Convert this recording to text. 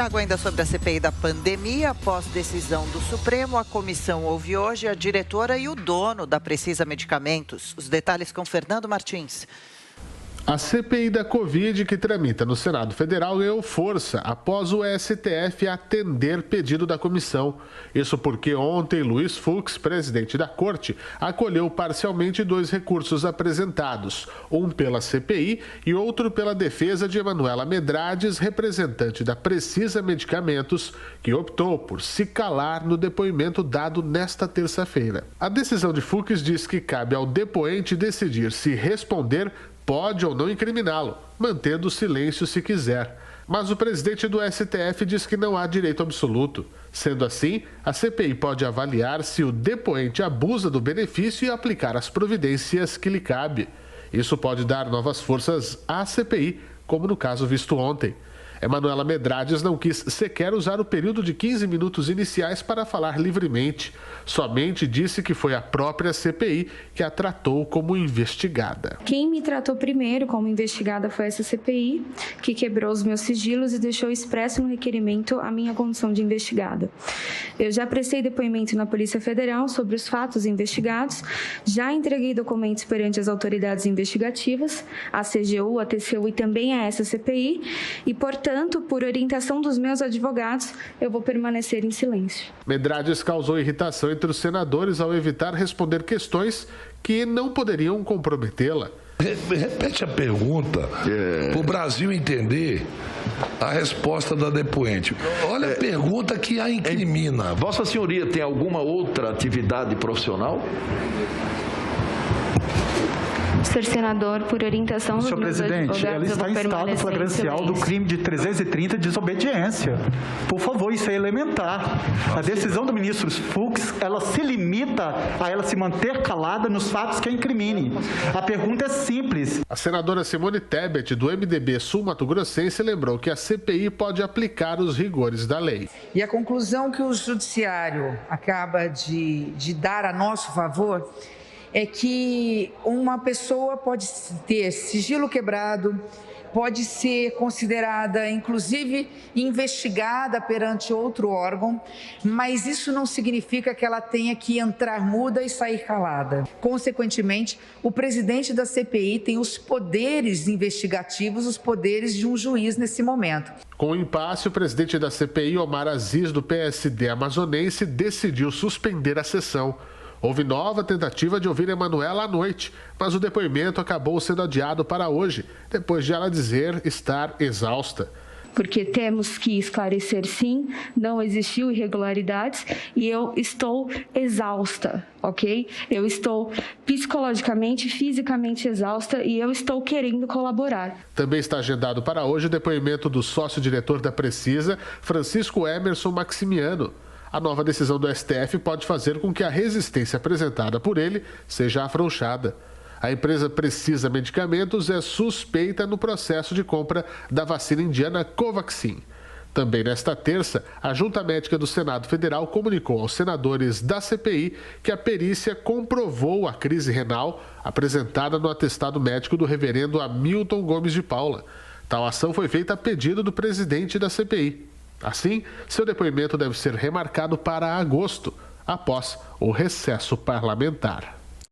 Ainda sobre a CPI da pandemia, após decisão do Supremo, a comissão ouve hoje a diretora e o dono da Precisa Medicamentos. Os detalhes com Fernando Martins. A CPI da Covid, que tramita no Senado Federal, ganhou força após o STF atender pedido da comissão. Isso porque ontem Luiz Fux, presidente da Corte, acolheu parcialmente 2 recursos apresentados, um pela CPI e outro pela defesa de Emanuela Medrades, representante da Precisa Medicamentos, que optou por se calar no depoimento dado nesta terça-feira. A decisão de Fux diz que cabe ao depoente decidir se responder pode ou não incriminá-lo, mantendo o silêncio se quiser. Mas o presidente do STF diz que não há direito absoluto. Sendo assim, a CPI pode avaliar se o depoente abusa do benefício e aplicar as providências que lhe cabe. Isso pode dar novas forças à CPI, como no caso visto ontem. Emanuela Medrades não quis sequer usar o período de 15 minutos iniciais para falar livremente. Somente disse que foi a própria CPI que a tratou como investigada. Quem me tratou primeiro como investigada foi essa CPI, que quebrou os meus sigilos e deixou expresso no requerimento a minha condição de investigada. Eu já prestei depoimento na Polícia Federal sobre os fatos investigados, já entreguei documentos perante as autoridades investigativas, a CGU, a TCU e também a essa CPI, e, portanto, por orientação dos meus advogados, eu vou permanecer em silêncio. Medrades causou irritação entre os senadores ao evitar responder questões que não poderiam comprometê-la. Repete a pergunta para o Brasil entender a resposta da depoente. Olha a pergunta que a incrimina. Vossa Senhoria tem alguma outra atividade profissional? Senhor senador, por orientação dos meus advogados, senhor presidente, ela está em estado flagrancial do crime de 330 de desobediência. Por favor, isso é elementar. A decisão do ministro Fux, ela se limita a ela se manter calada nos fatos que a incrimine. A pergunta é simples. A senadora Simone Tebet, do MDB sul-mato-grossense, lembrou que a CPI pode aplicar os rigores da lei. E a conclusão que o judiciário acaba de dar a nosso favor é que uma pessoa pode ter sigilo quebrado, pode ser considerada, inclusive, investigada perante outro órgão, mas isso não significa que ela tenha que entrar muda e sair calada. Consequentemente, o presidente da CPI tem os poderes investigativos, os poderes de um juiz nesse momento. Com o impasse, o presidente da CPI, Omar Aziz, do PSD amazonense, decidiu suspender a sessão. Houve nova tentativa de ouvir Emanuela à noite, mas o depoimento acabou sendo adiado para hoje, depois de ela dizer estar exausta. Porque temos que esclarecer, sim, não existiu irregularidades e eu estou exausta, ok? Eu estou psicologicamente, fisicamente exausta e eu estou querendo colaborar. Também está agendado para hoje o depoimento do sócio-diretor da Precisa, Francisco Emerson Maximiano. A nova decisão do STF pode fazer com que a resistência apresentada por ele seja afrouxada. A empresa Precisa Medicamentos é suspeita no processo de compra da vacina indiana Covaxin. Também nesta terça, a Junta Médica do Senado Federal comunicou aos senadores da CPI que a perícia comprovou a crise renal apresentada no atestado médico do reverendo Hamilton Gomes de Paula. Tal ação foi feita a pedido do presidente da CPI. Assim, seu depoimento deve ser remarcado para agosto, após o recesso parlamentar.